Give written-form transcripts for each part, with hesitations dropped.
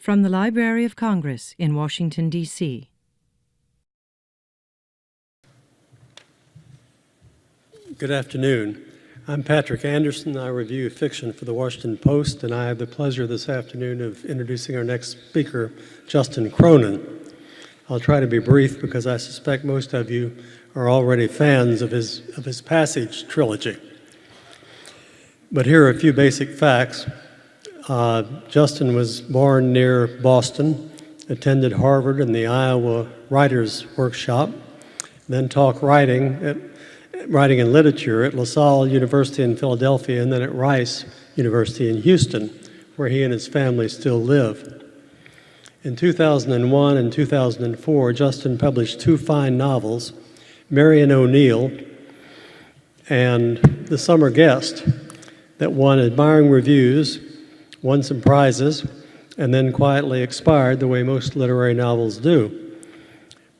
From the Library of Congress in Washington, D.C. Good afternoon. I'm Patrick Anderson. I review fiction for the Washington Post, and I have the pleasure this afternoon of introducing our next speaker, Justin Cronin. I'll try to be brief because I suspect most of you are already fans of his Passage Trilogy. But here are a few basic facts. Justin was born near Boston, attended Harvard and the Iowa Writers Workshop, then taught writing and literature at LaSalle University in Philadelphia, and then at Rice University in Houston, where he and his family still live. In 2001 and 2004, Justin published two fine novels, Marion O'Neill and The Summer Guest, that won admiring reviews, won some prizes, and then quietly expired the way most literary novels do.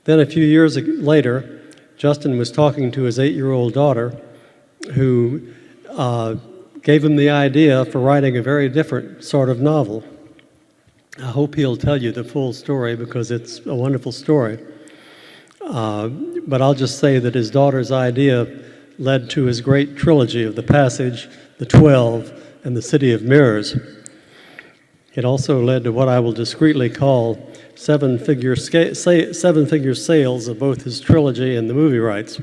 Then a few years later, Justin was talking to his 8-year-old daughter, who gave him the idea for writing a very different sort of novel. I hope he'll tell you the full story because it's a wonderful story. But I'll just say that his daughter's idea led to his great trilogy of The Passage, The 12, and The City of Mirrors. It also led to what I will discreetly call seven-figure sales of both his trilogy and the movie rights.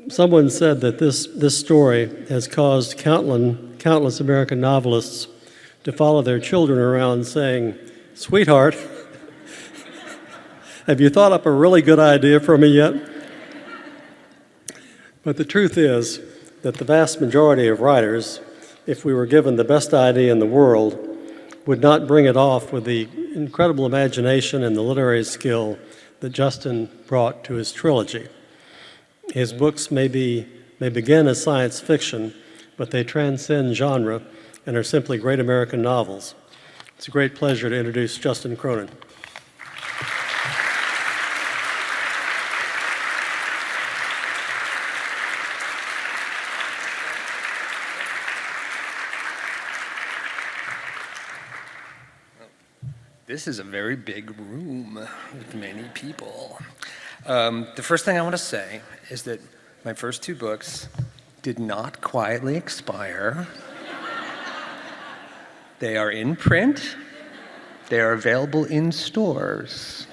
Someone said that this story has caused countless American novelists to follow their children around saying, "Sweetheart, have you thought up a really good idea for me yet?" But the truth is that the vast majority of writers, if we were given the best idea in the world, would not bring it off with the incredible imagination and the literary skill that Justin brought to his trilogy. His books may begin as science fiction, but they transcend genre and are simply great American novels. It's a great pleasure to introduce Justin Cronin. This is a very big room with many people. The first thing I want to say is that my first two books did not quietly expire. They are in print. They are available in stores.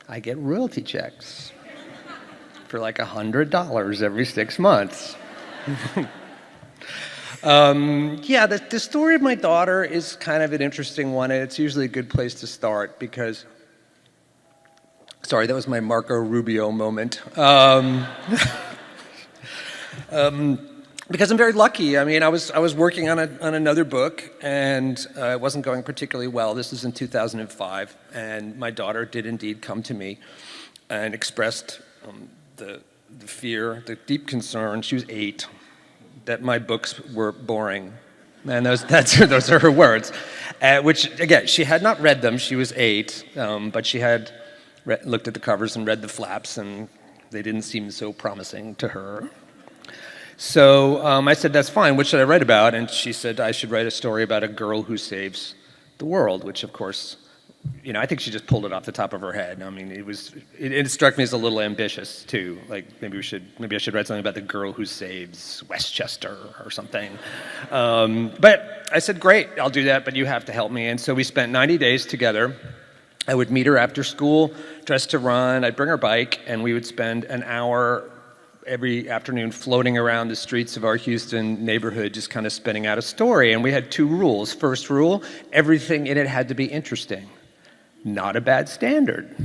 I get royalty checks for like $100 every 6 months. The story of my daughter is kind of an interesting one. It's usually a good place to start because, sorry, that was my Marco Rubio moment. Because I'm very lucky. I mean, I was working on another book, and it wasn't going particularly well. This is in 2005, and my daughter did indeed come to me and expressed the fear, the deep concern. She was 8. That my books were boring. And those are her words. Which, again, she had not read them. She was 8, but she had looked at the covers and read the flaps, and they didn't seem so promising to her. So I said, that's fine. What should I write about? And she said, I should write a story about a girl who saves the world, which, of course, I think she just pulled it off the top of her head. I mean, it struck me as a little ambitious too. Like maybe I should write something about the girl who saves Westchester or something. But I said, great, I'll do that, but you have to help me. And so we spent 90 days together. I would meet her after school, dressed to run. I'd bring her bike, and we would spend an hour every afternoon floating around the streets of our Houston neighborhood, just kind of spinning out a story. And we had 2 rules. First rule, everything in it had to be interesting. Not a bad standard.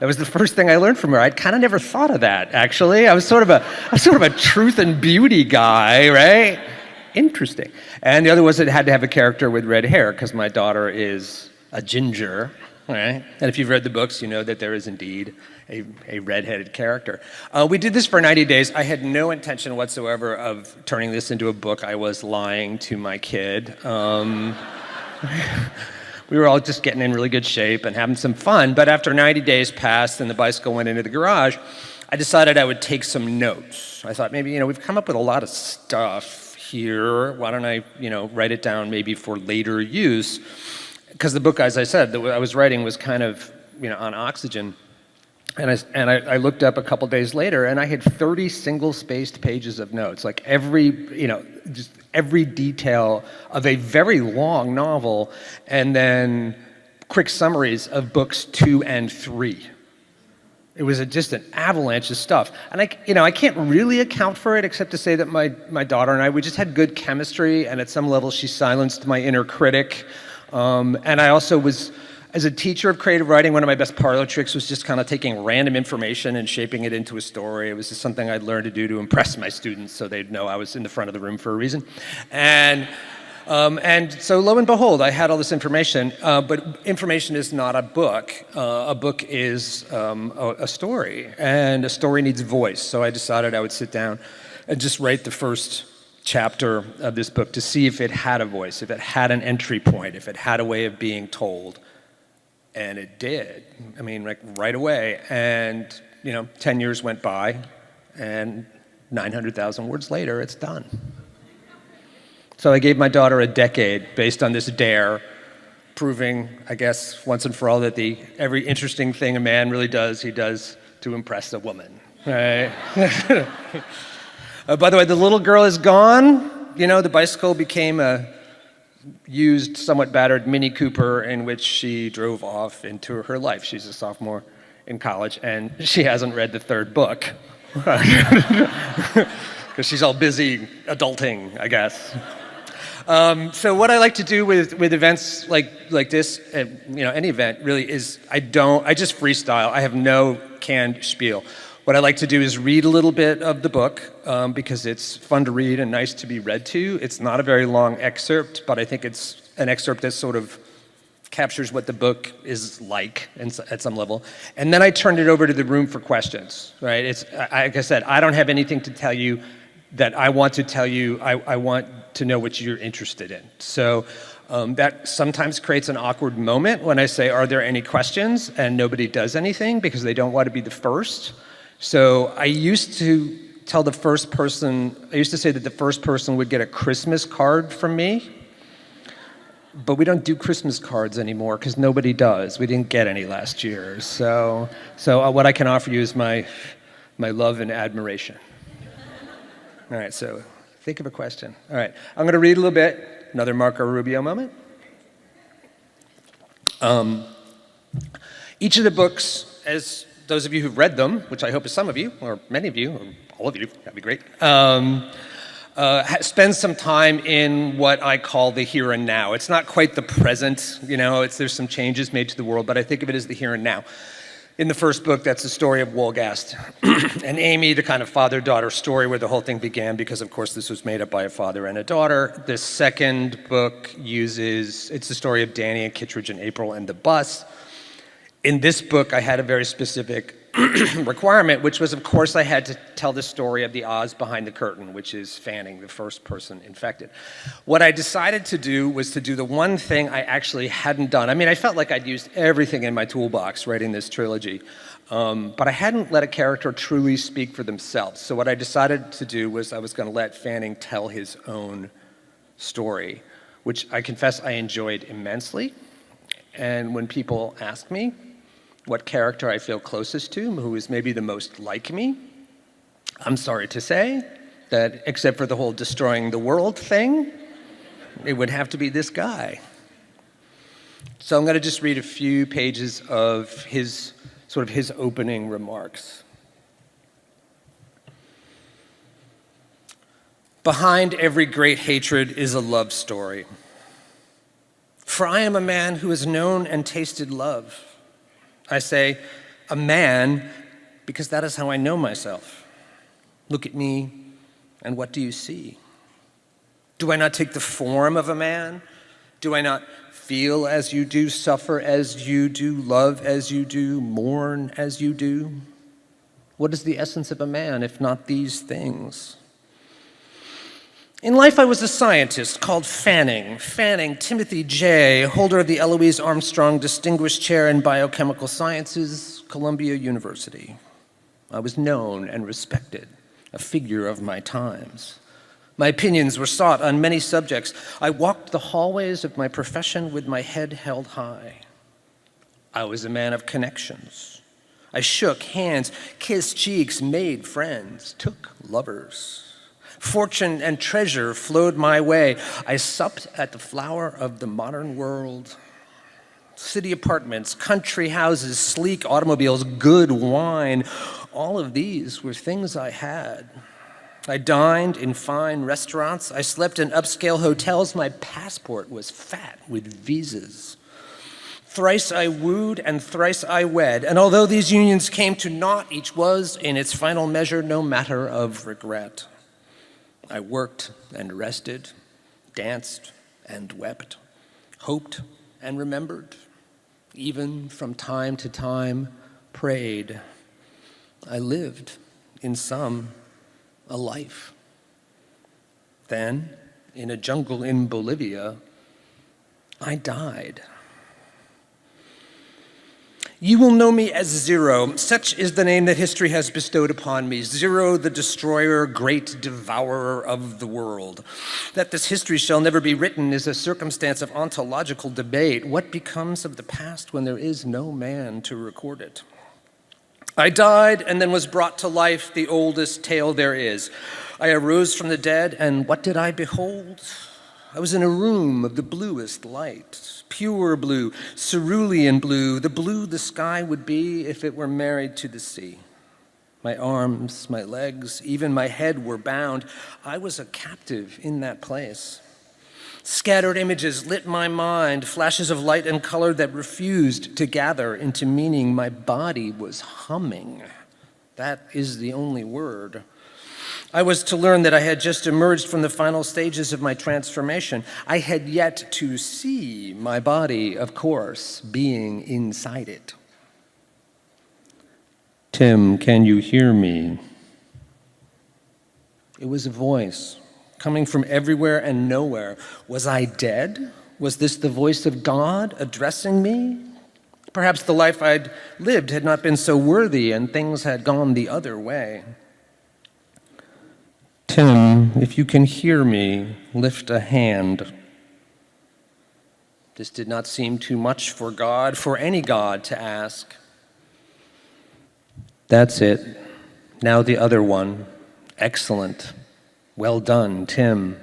That was the first thing I learned from her. I'd kind of never thought of that, actually. I was sort of a truth and beauty guy, right? Interesting. And the other was it had to have a character with red hair, because my daughter is a ginger, right? And if you've read the books, you know that there is indeed a redheaded character. We did this for 90 days. I had no intention whatsoever of turning this into a book. I was lying to my kid. We were all just getting in really good shape and having some fun, but after 90 days passed and the bicycle went into the garage, I decided I would take some notes. I thought maybe, we've come up with a lot of stuff here. Why don't I, write it down maybe for later use? Because the book, as I said, that I was writing was kind of, on oxygen. And I looked up a couple days later, and I had 30 single-spaced pages of notes, like just every detail of a very long novel, and then quick summaries of books 2 and 3. It was just an avalanche of stuff. And I can't really account for it except to say that my daughter and I, we just had good chemistry, and at some level she silenced my inner critic. And I also was, as a teacher of creative writing, one of my best parlor tricks was just kind of taking random information and shaping it into a story. It was just something I'd learned to do to impress my students so they'd know I was in the front of the room for a reason. And so lo and behold, I had all this information, but information is not a book. A book is a story, and a story needs voice. So I decided I would sit down and just write the first chapter of this book to see if it had a voice, if it had an entry point, if it had a way of being told. And it did. I mean, like right away. And, 10 years went by, and 900,000 words later, it's done. So I gave my daughter a decade based on this dare, proving, I guess, once and for all that every interesting thing a man really does, he does to impress a woman. Right? By the way, the little girl is gone. The bicycle became a used, somewhat battered Mini Cooper in which she drove off into her life. She's a sophomore in college, and she hasn't read the third book. Because she's all busy adulting, I guess. So what I like to do with events like this, any event really, is I just freestyle. I have no canned spiel. What I like to do is read a little bit of the book because it's fun to read and nice to be read to. It's not a very long excerpt, but I think it's an excerpt that sort of captures what the book is like at some level. And then I turn it over to the room for questions, right? It's, like I said, I don't have anything to tell you that I want to tell you. I want to know what you're interested in. So that sometimes creates an awkward moment when I say, are there any questions? And nobody does anything because they don't want to be the first. So I used to say that the first person would get a Christmas card from me, but we don't do Christmas cards anymore because nobody does. We didn't get any last year. So what I can offer you is my love and admiration. All right, so think of a question. All right, I'm going to read a little bit. Another Marco Rubio moment. Each of the books, as those of you who've read them, which I hope is some of you, or many of you, or all of you, that'd be great, spend some time in what I call the here and now. It's not quite the present, there's some changes made to the world, but I think of it as the here and now. In the first book, that's the story of Wolgast and Amy, the kind of father-daughter story where the whole thing began, because of course this was made up by a father and a daughter. The second book it's the story of Danny and Kittredge and April and the bus. In this book, I had a very specific requirement, which was, of course, I had to tell the story of the Oz behind the curtain, which is Fanning, the first person infected. What I decided to do was to do the one thing I actually hadn't done. I mean, I felt like I'd used everything in my toolbox writing this trilogy, but I hadn't let a character truly speak for themselves. So what I decided to do was I was going to let Fanning tell his own story, which I confess I enjoyed immensely. And when people ask me what character I feel closest to, who is maybe the most like me, I'm sorry to say that except for the whole destroying the world thing, it would have to be this guy. So I'm going to just read a few pages of his opening remarks. Behind every great hatred is a love story. For I am a man who has known and tasted love. I say, a man, because that is how I know myself. Look at me, and what do you see? Do I not take the form of a man? Do I not feel as you do, suffer as you do, love as you do, mourn as you do? What is the essence of a man if not these things? In life, I was a scientist called Fanning Timothy J., holder of the Eloise Armstrong Distinguished Chair in Biochemical Sciences, Columbia University. I was known and respected, a figure of my times. My opinions were sought on many subjects. I walked the hallways of my profession with my head held high. I was a man of connections. I shook hands, kissed cheeks, made friends, took lovers. Fortune and treasure flowed my way. I supped at the flower of the modern world. City apartments, country houses, sleek automobiles, good wine, all of these were things I had. I dined in fine restaurants. I slept in upscale hotels. My passport was fat with visas. Thrice I wooed and thrice I wed, and although these unions came to naught, each was, in its final measure, no matter of regret. I worked and rested, danced and wept, hoped and remembered, even from time to time prayed. I lived, in sum, a life. Then, in a jungle in Bolivia, I died. You will know me as Zero. Such is the name that history has bestowed upon me. Zero, the destroyer, great devourer of the world. That this history shall never be written is a circumstance of ontological debate. What becomes of the past when there is no man to record it? I died and then was brought to life, the oldest tale there is. I arose from the dead, and what did I behold? I was in a room of the bluest light, pure blue, cerulean blue, the blue the sky would be if it were married to the sea. My arms, my legs, even my head were bound. I was a captive in that place. Scattered images lit my mind, flashes of light and color that refused to gather into meaning. My body was humming. That is the only word. I was to learn that I had just emerged from the final stages of my transformation. I had yet to see my body, of course, being inside it. Tim, can you hear me? It was a voice coming from everywhere and nowhere. Was I dead? Was this the voice of God addressing me? Perhaps the life I'd lived had not been so worthy and things had gone the other way. Tim, if you can hear me, lift a hand. This did not seem too much for God, for any God, to ask. That's it. Now the other one. Excellent. Well done, Tim.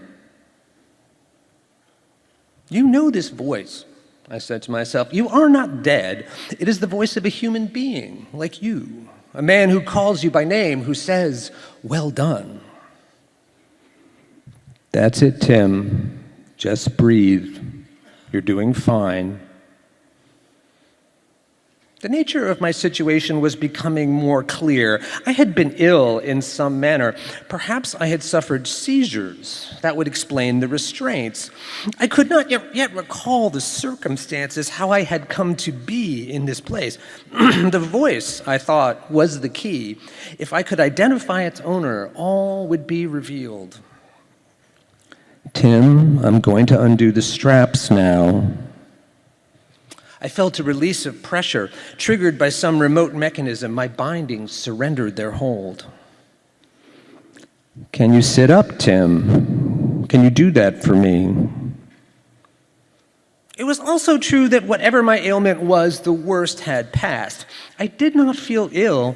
You know this voice, I said to myself. You are not dead. It is the voice of a human being, like you. A man who calls you by name, who says, well done. That's it, Tim. Just breathe. You're doing fine. The nature of my situation was becoming more clear. I had been ill in some manner. Perhaps I had suffered seizures. That would explain the restraints. I could not yet recall the circumstances, how I had come to be in this place. The voice, I thought, was the key. If I could identify its owner, all would be revealed. Tim, I'm going to undo the straps now. I felt a release of pressure, triggered by some remote mechanism. My bindings surrendered their hold. Can you sit up, Tim? Can you do that for me? It was also true that whatever my ailment was, the worst had passed. I did not feel ill,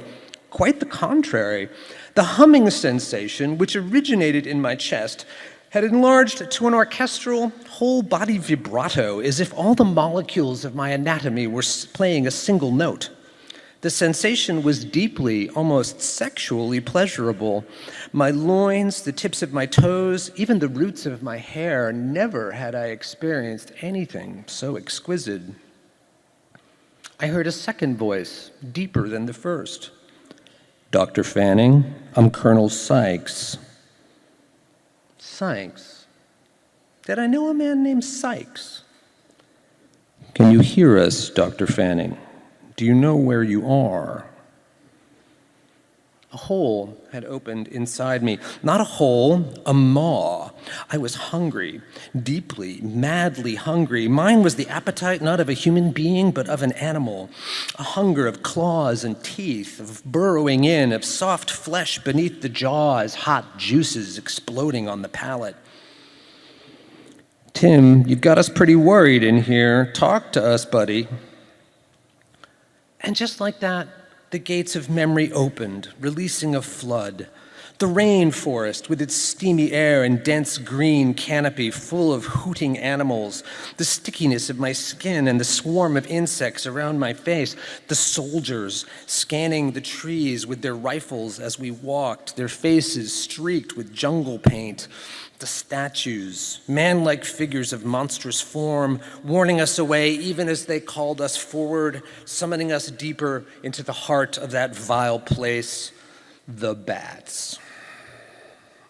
quite the contrary. The humming sensation, which originated in my chest, had enlarged to an orchestral, whole-body vibrato, as if all the molecules of my anatomy were playing a single note. The sensation was deeply, almost sexually pleasurable. My loins, the tips of my toes, even the roots of my hair, never had I experienced anything so exquisite. I heard a second voice, deeper than the first. Dr. Fanning, I'm Colonel Sykes. Sykes? Did I know a man named Sykes? Can you hear us, Dr. Fanning? Do you know where you are? A hole had opened inside me. Not a hole, a maw. I was hungry, deeply, madly hungry. Mine was the appetite not of a human being, but of an animal. A hunger of claws and teeth, of burrowing in, of soft flesh beneath the jaws, hot juices exploding on the palate. Tim, you've got us pretty worried in here. Talk to us, buddy. And just like that, the gates of memory opened, releasing a flood. The rainforest with its steamy air and dense green canopy full of hooting animals, the stickiness of my skin and the swarm of insects around my face, the soldiers scanning the trees with their rifles as we walked, their faces streaked with jungle paint, the statues, man-like figures of monstrous form, warning us away even as they called us forward, summoning us deeper into the heart of that vile place, the bats.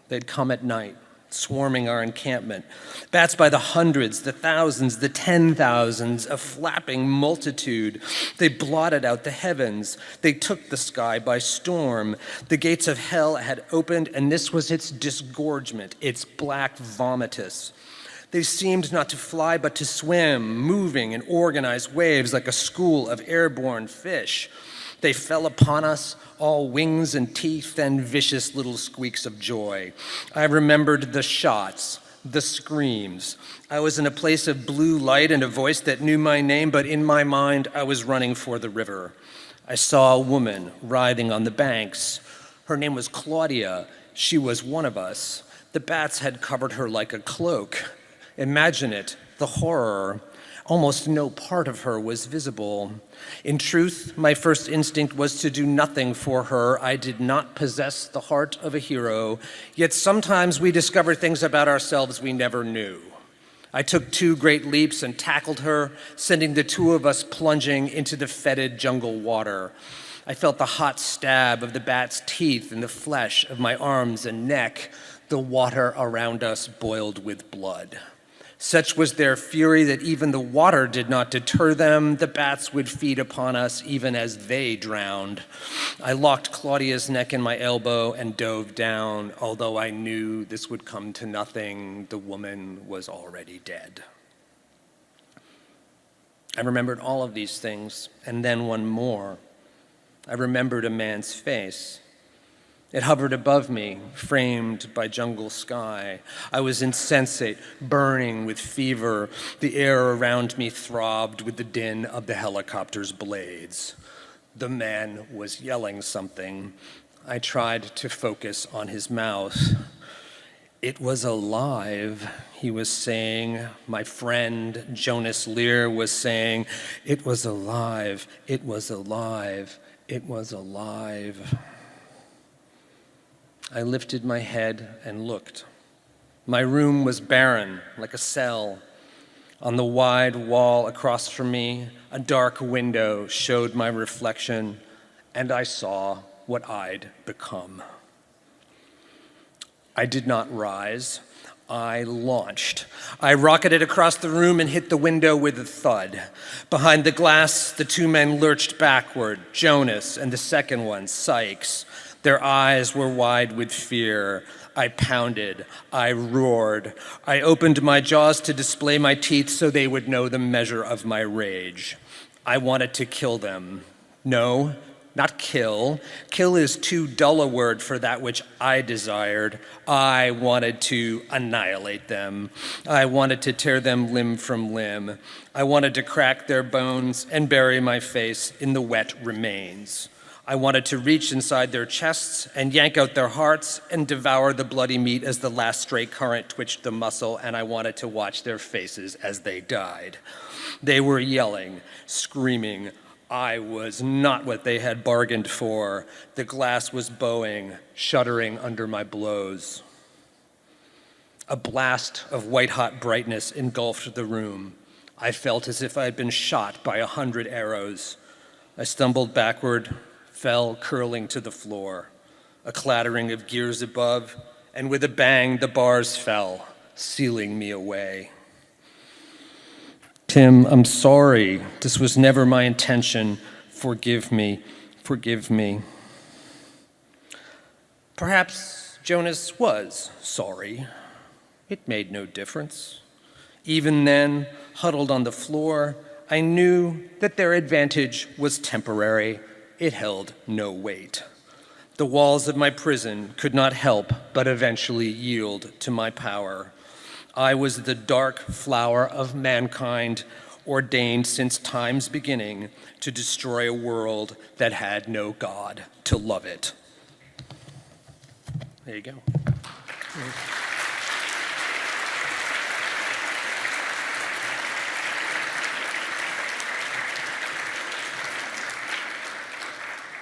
They'd come at night, swarming our encampment. Bats by the hundreds, the thousands, the 10,000s, a flapping multitude. They blotted out the heavens. They took the sky by storm. The gates of hell had opened, and this was its disgorgement, its black vomitus. They seemed not to fly, but to swim, moving in organized waves like a school of airborne fish. They fell upon us, all wings and teeth and vicious little squeaks of joy. I remembered the shots, the screams. I was in a place of blue light and a voice that knew my name, but in my mind, I was running for the river. I saw a woman writhing on the banks. Her name was Claudia. She was one of us. The bats had covered her like a cloak. Imagine it, the horror. Almost no part of her was visible. In truth, my first instinct was to do nothing for her. I did not possess the heart of a hero, yet sometimes we discover things about ourselves we never knew. I took 2 great leaps and tackled her, sending the 2 of us plunging into the fetid jungle water. I felt the hot stab of the bat's teeth in the flesh of my arms and neck. The water around us boiled with blood. Such was their fury that even the water did not deter them. The bats would feed upon us even as they drowned. I locked Claudia's neck in my elbow and dove down. Although I knew this would come to nothing, the woman was already dead. I remembered all of these things, and then one more. I remembered a man's face. It hovered above me, framed by jungle sky. I was insensate, burning with fever. The air around me throbbed with the din of the helicopter's blades. The man was yelling something. I tried to focus on his mouth. It was alive, he was saying. My friend Jonas Lear was saying, it was alive, it was alive, it was alive. I lifted my head and looked. My room was barren, like a cell. On the wide wall across from me, a dark window showed my reflection, and I saw what I'd become. I did not rise. I launched. I rocketed across the room and hit the window with a thud. Behind the glass, the 2 men lurched backward, Jonas and the second one, Sykes. Their eyes were wide with fear. I pounded. I roared. I opened my jaws to display my teeth so they would know the measure of my rage. I wanted to kill them. No, not kill. Kill is too dull a word for that which I desired. I wanted to annihilate them. I wanted to tear them limb from limb. I wanted to crack their bones and bury my face in the wet remains. I wanted to reach inside their chests and yank out their hearts and devour the bloody meat as the last stray current twitched the muscle, and I wanted to watch their faces as they died. They were yelling, screaming. I was not what they had bargained for. The glass was bowing, shuddering under my blows. A blast of white-hot brightness engulfed the room. I felt as if I had been shot by 100 arrows. I stumbled backward, fell curling to the floor. A clattering of gears above, and with a bang, the bars fell, sealing me away. Tim, I'm sorry. This was never my intention. Forgive me. Forgive me. Perhaps Jonas was sorry. It made no difference. Even then, huddled on the floor, I knew that their advantage was temporary. It held no weight. The walls of my prison could not help but eventually yield to my power. I was the dark flower of mankind, ordained since time's beginning to destroy a world that had no God to love it. There you go.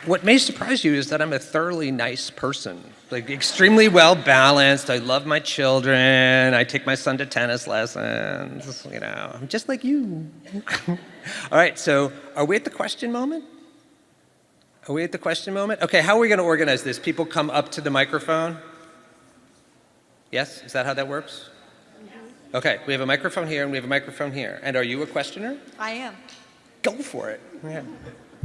What may surprise you is that I'm a thoroughly nice person, like extremely well balanced. I love my children. I take my son to tennis lessons. You know, I'm just like you. All right, so are we at the question moment? Are we at the question moment? Okay, how are we going to organize this? People come up to the microphone? Yes? Is that how that works? Okay, we have a microphone here and we have a microphone here. And are you a questioner? I am. Go for it. Yeah.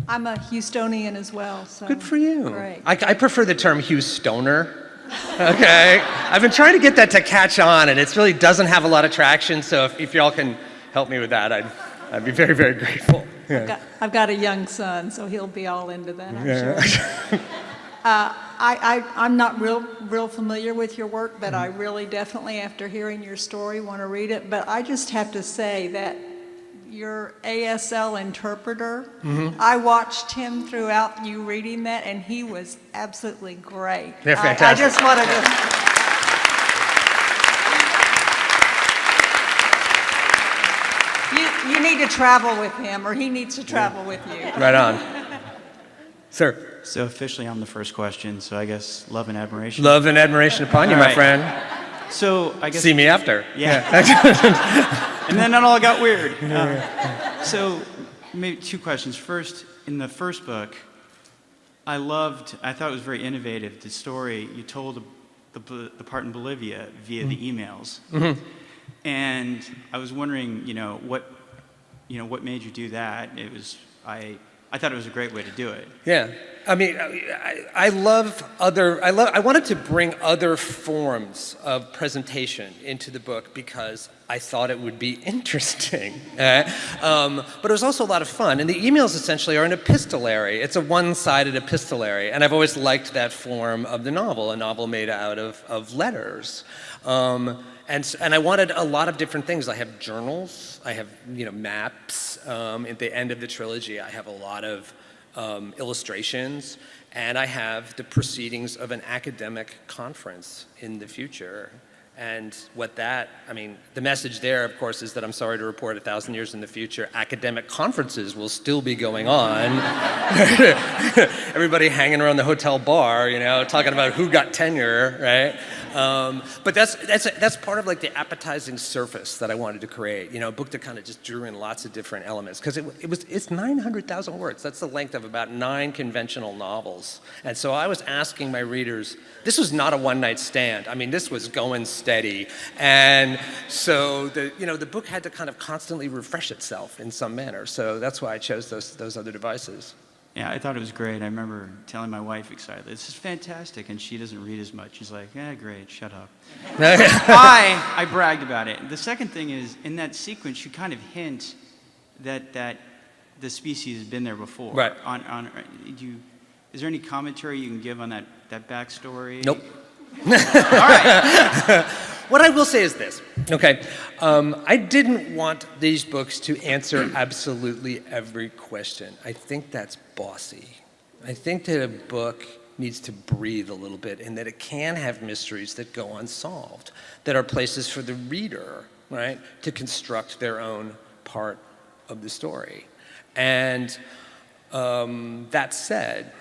I'm a Houstonian as well. So Good for you. Great. I prefer the term Houstoner. Okay? I've been trying to get that to catch on, and it really doesn't have a lot of traction, so if y'all can help me with that, I'd be very, very grateful. Yeah. I've got a young son, so he'll be all into that, I'm sure. I'm not real familiar with your work, but I really definitely, after hearing your story, want to read it. But I just have to say that your ASL interpreter, I watched him throughout you reading that, and he was absolutely great. They're fantastic. I just wanted to... You need to travel with him, or he needs to travel with you. Right on. Sir. So officially I'm the first question, so I guess love and admiration. Love and admiration upon you, All my right. friend. So I guess... See me after. Yeah. And then it all got weird. So maybe two questions. First, in the first book, I thought it was very innovative, the story you told the part in Bolivia via the emails. Mm-hmm. And I was wondering, what made you do that? I thought it was a great way to do it. Yeah. I mean, I wanted to bring other forms of presentation into the book because I thought it would be interesting. But it was also a lot of fun. And the emails essentially are an epistolary. It's a one-sided epistolary. And I've always liked that form of the novel, a novel made out of letters. And I wanted a lot of different things. I have journals, I have maps. At the end of the trilogy, I have a lot of illustrations, and I have the proceedings of an academic conference in the future. And the message there, of course, is that I'm sorry to report 1,000 years in the future, academic conferences will still be going on. Everybody hanging around the hotel bar, talking about who got tenure, right? But that's part of like the appetizing surface that I wanted to create. A book that kind of just drew in lots of different elements because it's 900,000 words. That's the length of about 9 conventional novels. And so I was asking my readers. This was not a one-night stand. I mean, this was going steady, and so the book had to kind of constantly refresh itself in some manner. So that's why I chose those other devices. Yeah, I thought it was great. I remember telling my wife excitedly, "This is fantastic," and she doesn't read as much. She's like, "Yeah, great, shut up." I bragged about it. The second thing is, in that sequence, you kind of hint that the species has been there before. Right. Is there any commentary you can give on that backstory? Nope. All right. What I will say is this, okay? I didn't want these books to answer absolutely every question. I think that's bossy. I think that a book needs to breathe a little bit and that it can have mysteries that go unsolved, that are places for the reader, right, to construct their own part of the story. And that said,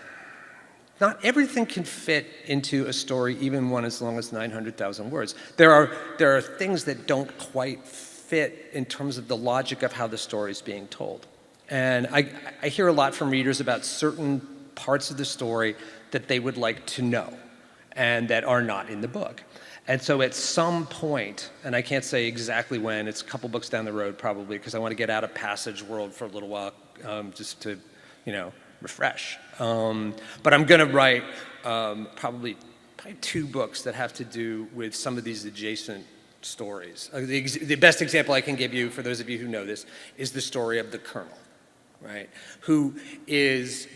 not everything can fit into a story, even one as long as 900,000 words. There are things that don't quite fit in terms of the logic of how the story is being told. And I hear a lot from readers about certain parts of the story that they would like to know and that are not in the book. And so at some point, and I can't say exactly when, it's a couple books down the road probably, because I want to get out of Passage world for a little while, just to, refresh. But I'm going to write probably probably 2 books that have to do with some of these adjacent stories. The best example I can give you, for those of you who know this, is the story of the Colonel, right? Who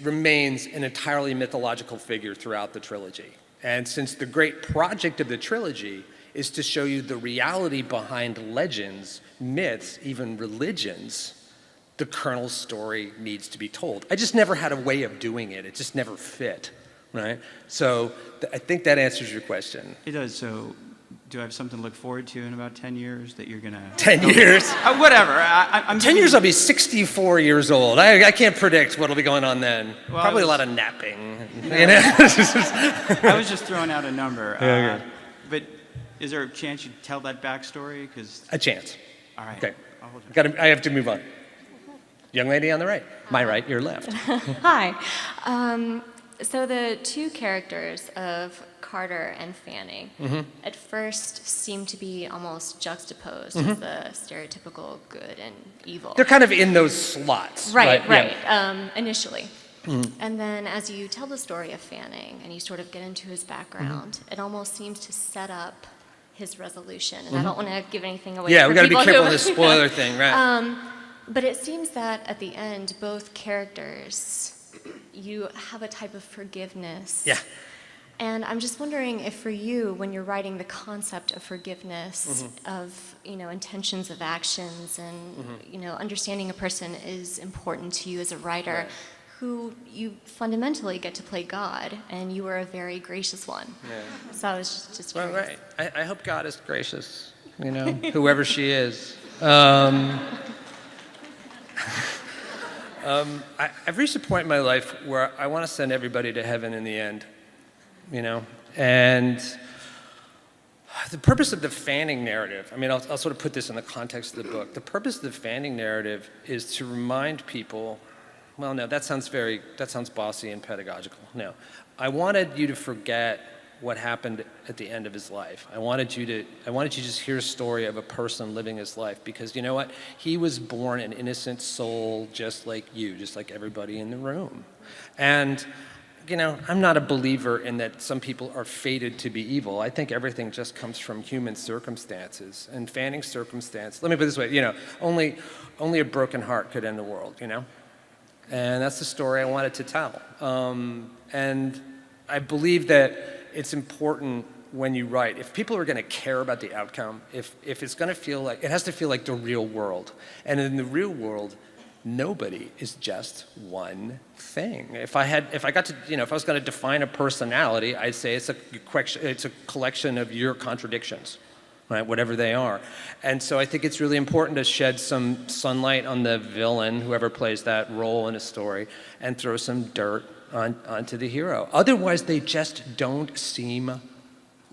remains an entirely mythological figure throughout the trilogy. And since the great project of the trilogy is to show you the reality behind legends, myths, even religions, the Colonel's story needs to be told. I just never had a way of doing it. It just never fit, right? So I think that answers your question. It does. So do I have something to look forward to in about 10 years that you're going to... 10 years? Whatever. I'm 10 years I'll be 64 years old. I can't predict what'll be going on then. Well, Probably a lot of napping. You know? I was just throwing out a number. Yeah. But is there a chance you'd tell that backstory? A chance. All right. Okay. I'll hold you. I have to move on. Young lady on the right. My right, your left. Hi. So the 2 characters of Carter and Fanning at first seem to be almost juxtaposed as the stereotypical good and evil. They're kind of in those slots. Right. Yeah. Initially. And then as you tell the story of Fanning and you sort of get into his background, it almost seems to set up his resolution. And I don't want to give anything away. Yeah, we got to be careful with with the spoiler thing, right? But it seems that at the end, both characters, you have a type of forgiveness. Yeah. And I'm just wondering if for you, when you're writing the concept of forgiveness, of, intentions of actions and, understanding a person is important to you as a writer, who you fundamentally get to play God, and you are a very gracious one. Yeah. So I was just Well, curious. right. I hope God is gracious, whoever she is. I've reached a point in my life where I want to send everybody to heaven in the end, and the purpose of the Fanning narrative, I'll sort of put this in the context of the book. The purpose of the Fanning narrative is to remind people, well, no, that sounds bossy and pedagogical. No, I wanted you to forget what happened at the end of his life. I wanted you to just hear a story of a person living his life, because you know what? He was born an innocent soul just like you, just like everybody in the room. And, I'm not a believer in that some people are fated to be evil. I think everything just comes from human circumstances. And Fanning's circumstance, let me put it this way, only a broken heart could end the world, And that's the story I wanted to tell. And I believe that it's important when you write, if people are going to care about the outcome, if it's going to feel like, it has to feel like the real world. And in the real world, nobody is just one thing. If I was going to define a personality, I'd say it's a collection of your contradictions, right? Whatever they are. And so I think it's really important to shed some sunlight on the villain, whoever plays that role in a story, and throw some dirt onto the hero. Otherwise, they just don't seem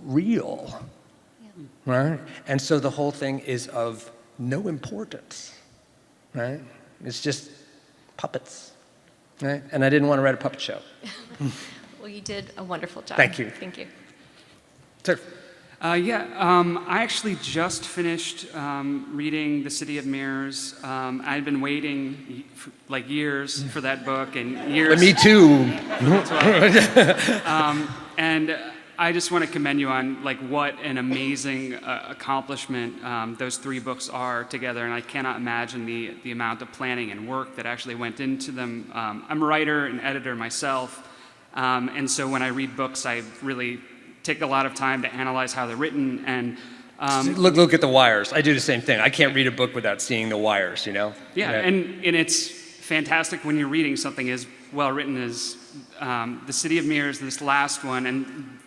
real, right? And so the whole thing is of no importance, right? It's just puppets, right? And I didn't want to write a puppet show. Well, you did a wonderful job. Thank you. Thank you. Sir. I actually just finished reading The City of Mirrors. I'd been waiting like years for that book and years. Me too. And I just want to commend you on like what an amazing accomplishment those 3 books are together, and I cannot imagine the amount of planning and work that actually went into them. I'm a writer and editor myself, and so when I read books, I really take a lot of time to analyze how they're written. And look at the wires. I do the same thing. I can't read a book without seeing the wires. Yeah, and it's fantastic when you're reading something as well written as The City of Mirrors, this last one, and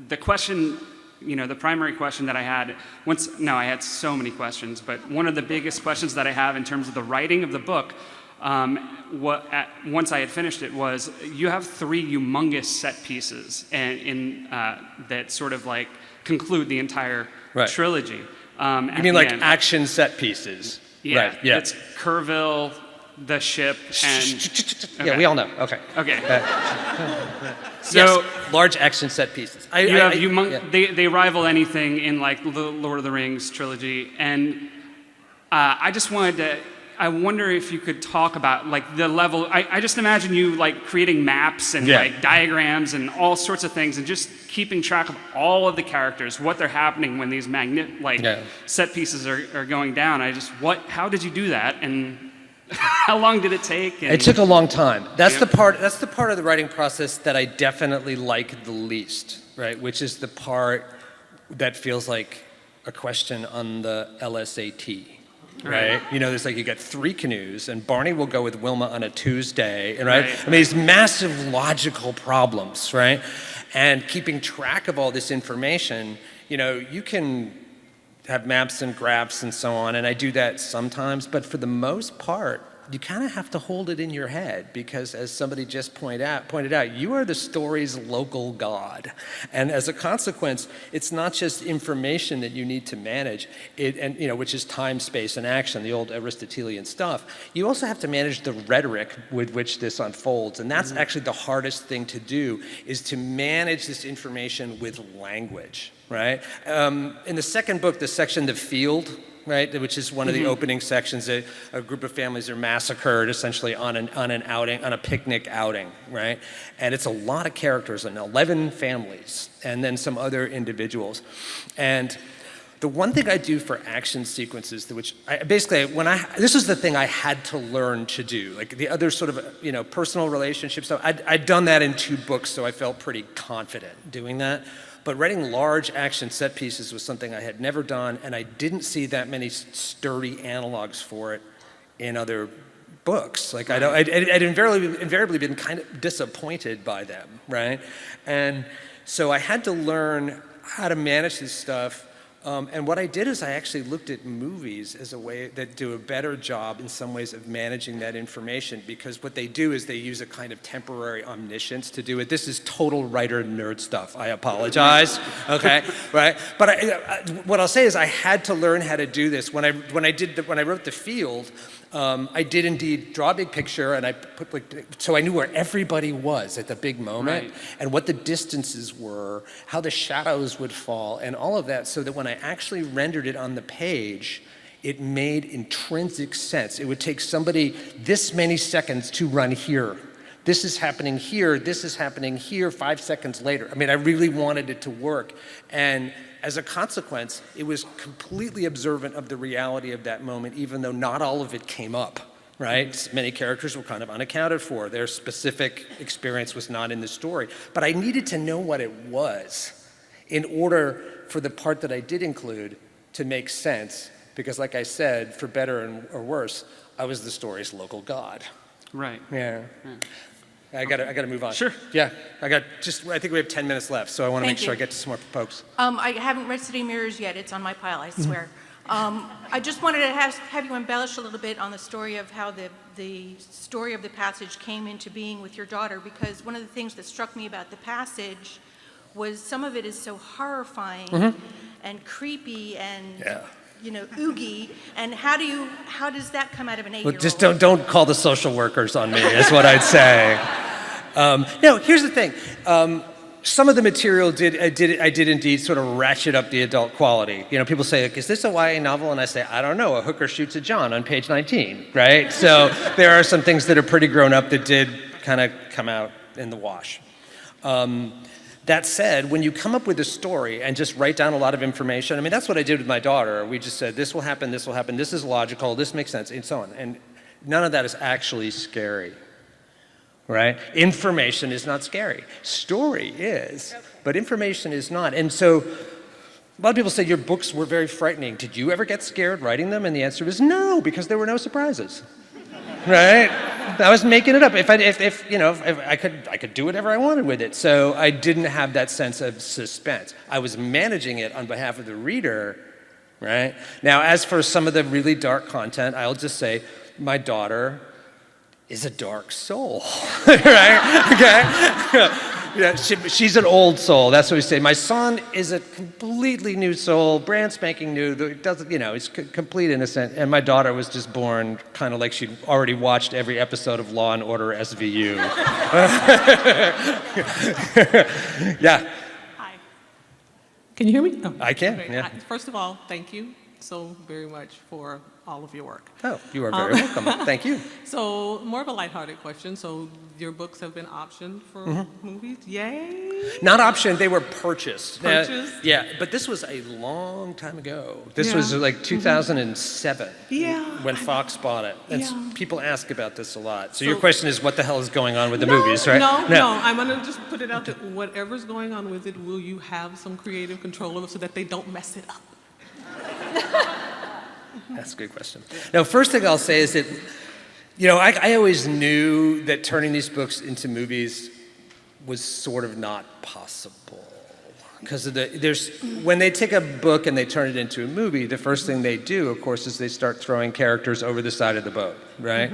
the question, the primary question that I had, I had so many questions, but one of the biggest questions that I have in terms of the writing of the book, once I had finished it, was you have 3 humongous set pieces that sort of like conclude the entire trilogy. You mean like action set pieces? Yeah, right. Yeah. It's Kerrville, the ship, and yeah, we all know. Okay. So yes, large action set pieces. They rival anything in like the Lord of the Rings trilogy, and I just wanted to I wonder if you could talk about like the level. I just imagine you like creating maps and like diagrams and all sorts of things, and just keeping track of all of the characters, what they're happening when these set pieces are going down. How did you do that, and how long did it take? It took a long time. That's the part of the writing process that I definitely like the least, right? Which is the part that feels like a question on the LSAT. Right? You know, there's like, you got 3 canoes, and Barney will go with Wilma on a Tuesday, and right? I mean, these massive logical problems, right? And keeping track of all this information, you know, you can have maps and graphs and so on, and I do that sometimes, but for the most part, you kind of have to hold it in your head, because as somebody just pointed out, you are the story's local god. And as a consequence, it's not just information that you need to manage, which is time, space, and action, the old Aristotelian stuff. You also have to manage the rhetoric with which this unfolds. And that's actually the hardest thing to do, is to manage this information with language, right? In the second book, the section, The Field, right, which is one of the opening sections. A group of families are massacred essentially on a picnic outing, right? And it's a lot of characters, and 11 families, and then some other individuals. And the one thing I do for action sequences, this was the thing I had to learn to do. Like the other sort of, personal relationships stuff, I'd done that in 2 books, so I felt pretty confident doing that. But writing large action set pieces was something I had never done, and I didn't see that many sturdy analogs for it in other books. Like I'd invariably been kind of disappointed by them, right? And so I had to learn how to manage this stuff. And what I did is I actually looked at movies as a way that do a better job in some ways of managing that information, because what they do is they use a kind of temporary omniscience to do it. This is total writer nerd stuff. I apologize, okay, right? But what I'll say is I had to learn how to do this. When I wrote The Field, I did indeed draw a big picture, and I so I knew where everybody was at the big moment, and what the distances were, how the shadows would fall, and all of that, so that when I actually rendered it on the page, it made intrinsic sense. It would take somebody this many seconds to run here. This is happening here, this is happening here 5 seconds later. I mean, I really wanted it to work. And as a consequence, it was completely observant of the reality of that moment, even though not all of it came up, right? Many characters were kind of unaccounted for. Their specific experience was not in the story. But I needed to know what it was in order for the part that I did include to make sense, because like I said, for better or worse, I was the story's local god. Right. Yeah. I gotta move on. Sure. Yeah, I think we have 10 minutes left, so I want to make sure I get to some more folks. I haven't read City Mirrors yet. It's on my pile, I swear. I just wanted to have you embellish a little bit on the story of how the story of the Passage came into being with your daughter, because one of the things that struck me about the Passage was some of it is so horrifying and creepy and oogie. And how does that come out of an 8-year-old? Well, just don't call the social workers on me, is what I'd say. No, here's the thing. Some of the material I did indeed sort of ratchet up the adult quality. People say, like, is this a YA novel? And I say, I don't know. A hooker shoots a John on page 19, right? So there are some things that are pretty grown up that did kind of come out in the wash. That said, when you come up with a story and just write down a lot of information, I mean, that's what I did with my daughter. We just said, this will happen, this is logical, this makes sense, and so on. And none of that is actually scary, right? Information is not scary. Story is, but information is not. And so a lot of people say your books were very frightening. Did you ever get scared writing them? And the answer is no, because there were no surprises, right? I was making it up. If I could do whatever I wanted with it. So I didn't have that sense of suspense. I was managing it on behalf of the reader, right? Now, as for some of the really dark content, I'll just say my daughter is a dark soul, right? Okay. Yeah, she's an old soul. That's what we say. My son is a completely new soul, brand spanking new. He's complete innocent. And my daughter was just born kind of like she'd already watched every episode of Law and Order SVU. Yeah. Hi. Can you hear me? Oh. I can. Okay. Yeah. First of all, thank you so very much for all of your work. Oh, you are very welcome. Thank you. So more of a lighthearted question. So your books have been optioned for movies? Yay! Not optioned, they were purchased. Purchased? Yeah, but this was a long time ago. This was Yeah. like 2007 Yeah. when Fox bought it. And Yeah. people ask about this a lot. So So- your question is, what the hell is going on with the movies, right? No. I'm going to just put it out there. Whatever's going on with it, will you have some creative control over it so that they don't mess it up? That's a good question. Now, first thing I'll say is that, I always knew that turning these books into movies was sort of not possible. Because when they take a book and they turn it into a movie, the first thing they do, of course, is they start throwing characters over the side of the boat, right?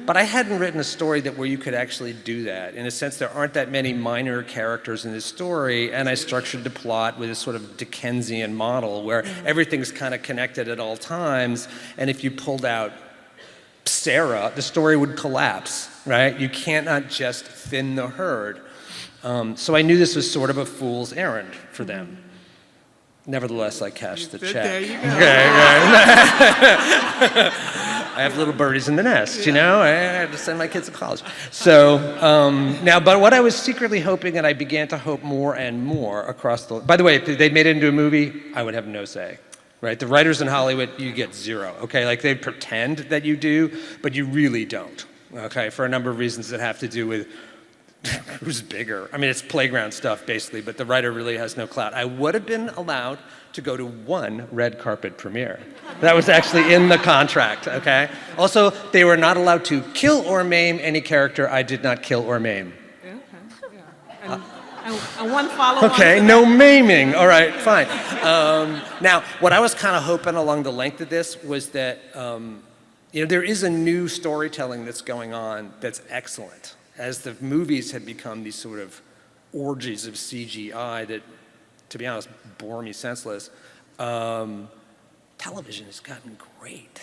But I hadn't written a story where you could actually do that. In a sense, there aren't that many minor characters in this story, and I structured the plot with a sort of Dickensian model where everything's kind of connected at all times, and if you pulled out Sarah, the story would collapse, right? You cannot just thin the herd. So I knew this was sort of a fool's errand for them. Nevertheless, I cashed the check. There you go. I have little birdies in the nest, I had to send my kids to college. So but what I was secretly hoping, and I began to hope more and more across by the way, if they made it into a movie, I would have no say. Right? The writers in Hollywood, you get zero, okay? Like they pretend that you do, but you really don't, okay? For a number of reasons that have to do with who's bigger? I mean, it's playground stuff, basically, but the writer really has no clout. I would have been allowed to go to one red carpet premiere. That was actually in the contract, okay? Also, they were not allowed to kill or maim any character I did not kill or maim. Yeah, okay. Yeah. And one follow-on. Okay, no maiming. All right, fine. Now, what I was kind of hoping along the length of this was that, there is a new storytelling that's going on that's excellent. As the movies had become these sort of orgies of CGI that, to be honest, bore me senseless, television has gotten great,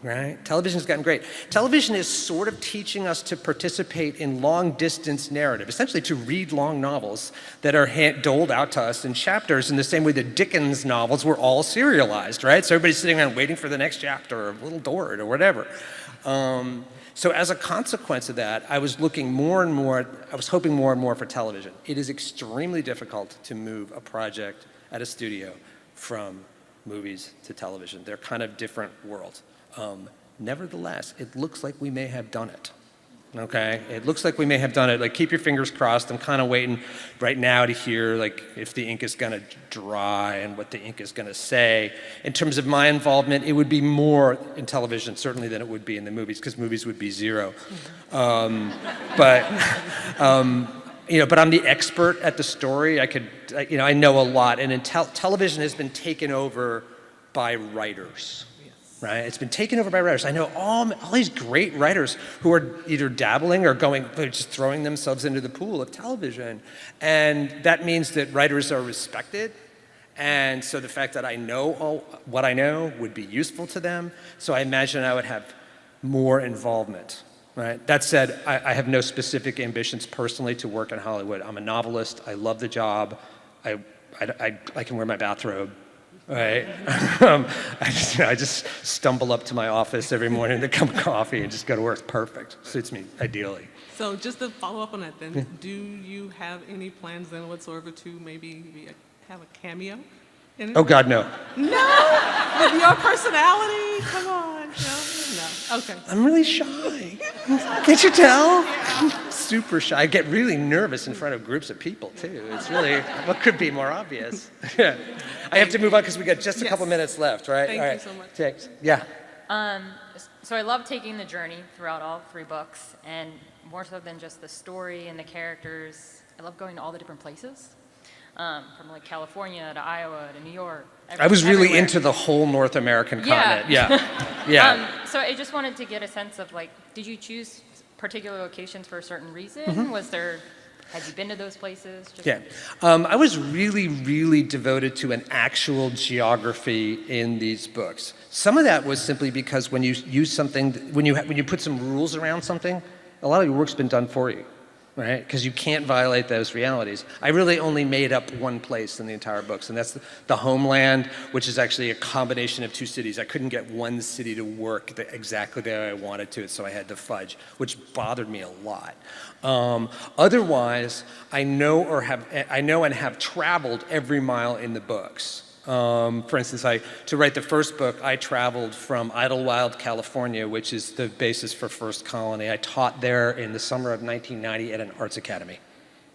right? Television has gotten great. Television is sort of teaching us to participate in long-distance narrative, essentially to read long novels that are doled out to us in chapters in the same way the Dickens novels were all serialized, right? So everybody's sitting around waiting for the next chapter, or Little Dorrit, or whatever. So as a consequence of that, I was hoping more and more for television. It is extremely difficult to move a project at a studio from movies to television. They're kind of different worlds. Nevertheless, it looks like we may have done it. Okay, it looks like we may have done it. Like, keep your fingers crossed. I'm kind of waiting right now to hear, like, if the ink is going to dry and what the ink is going to say. In terms of my involvement, it would be more in television, certainly, than it would be in the movies, because movies would be zero. But I'm the expert at the story. I know a lot. And television has been taken over by writers. Right? It's been taken over by writers. I know all these great writers who are either dabbling or just throwing themselves into the pool of television. And that means that writers are respected. And so the fact that I know what I know would be useful to them. So I imagine I would have more involvement. Right? That said, I have no specific ambitions personally to work in Hollywood. I'm a novelist. I love the job. I can wear my bathrobe. Right? I just stumble up to my office every morning to a cup of coffee and just go to work. Perfect. Suits me ideally. So just to follow up on that then, do you have any plans then whatsoever to maybe have a cameo in it? Oh, God, no. No! With your personality? Come on. No. Okay. I'm really shy. Can't you tell? I'm super shy. I get really nervous in front of groups of people, too. It's really, what could be more obvious? I have to move on because we got just a couple minutes left, right? Thank all right. you so much. Thanks. Yeah. So I love taking the journey throughout all 3 books, and more so than just the story and the characters, I love going to all the different places, from like California to Iowa to New York. I was really everywhere. into the whole North American continent. Yeah. So I just wanted to get a sense of, like, did you choose particular locations for a certain reason? Had you been to those places? I was really, really devoted to an actual geography in these books. Some of that was simply because when you use something, when you put some rules around something, a lot of your work's been done for you. right? Because you can't violate those realities. I really only made up one place in the entire books, and that's the homeland, which is actually a combination of two cities. I couldn't get one city to work exactly the way I wanted to, so I had to fudge, which bothered me a lot. Otherwise, I know and have traveled every mile in the books. For instance, to write the first book, I traveled from Idlewild, California, which is the basis for First Colony. I taught there in the summer of 1990 at an arts academy,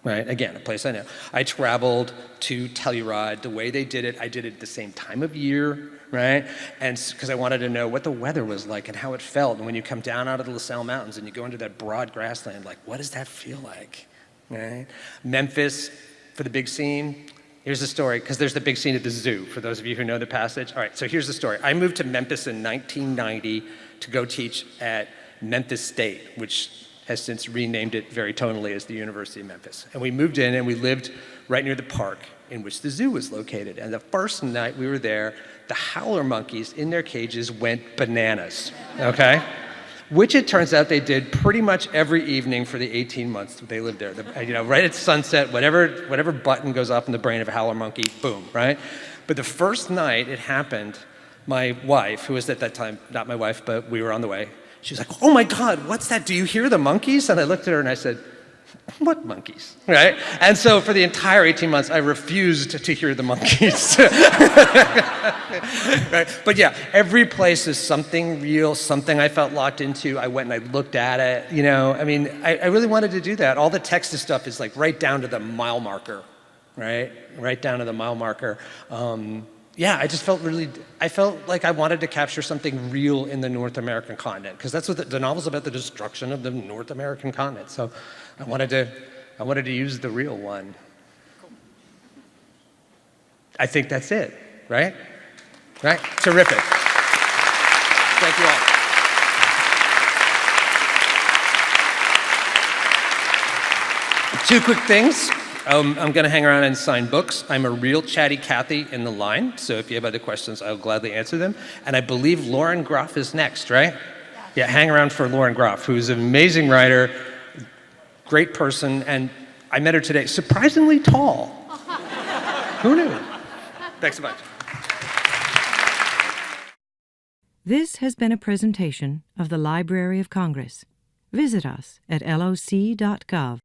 right? Again, a place I know. I traveled to Telluride. The way they did it, I did it at the same time of year, right? And because I wanted to know what the weather was like and how it felt. And when you come down out of the LaSalle Mountains and you go into that broad grassland, like, what does that feel like, right? Memphis, for the big scene. Here's the story, because there's the big scene at the zoo, for those of you who know the passage. All right, so here's the story. I moved to Memphis in 1990 to go teach at Memphis State, which has since renamed it very tonally as the University of Memphis. And we moved in and we lived right near the park in which the zoo was located. And the first night we were there, the howler monkeys in their cages went bananas, okay? Which it turns out they did pretty much every evening for the 18 months that they lived there. Right at sunset, whatever button goes off in the brain of a howler monkey, boom, right? But the first night it happened, my wife, who was at that time not my wife, but we were on the way, she was like, "Oh my God, what's that? Do you hear the monkeys?" And I looked at her and I said, "What monkeys?" Right? And so for the entire 18 months, I refused to hear the monkeys. Right? But yeah, every place is something real, something I felt locked into. I went and I looked at it, I mean, I really wanted to do that. All the text stuff is like right down to the mile marker, right? Right down to the mile marker. Yeah, I felt like I wanted to capture something real in the North American continent, because that's what the novel's about, the destruction of the North American continent. So I wanted to use the real one. I think that's it, right? Right? Terrific. Thank you all. Two quick things. I'm going to hang around and sign books. I'm a real chatty Cathy in the line, so if you have other questions, I'll gladly answer them. And I believe Lauren Groff is next, right? Yeah, hang around for Lauren Groff, who's an amazing writer, great person, and I met her today, surprisingly tall. Who knew? Thanks so much. This has been a presentation of the Library of Congress. Visit us at loc.gov.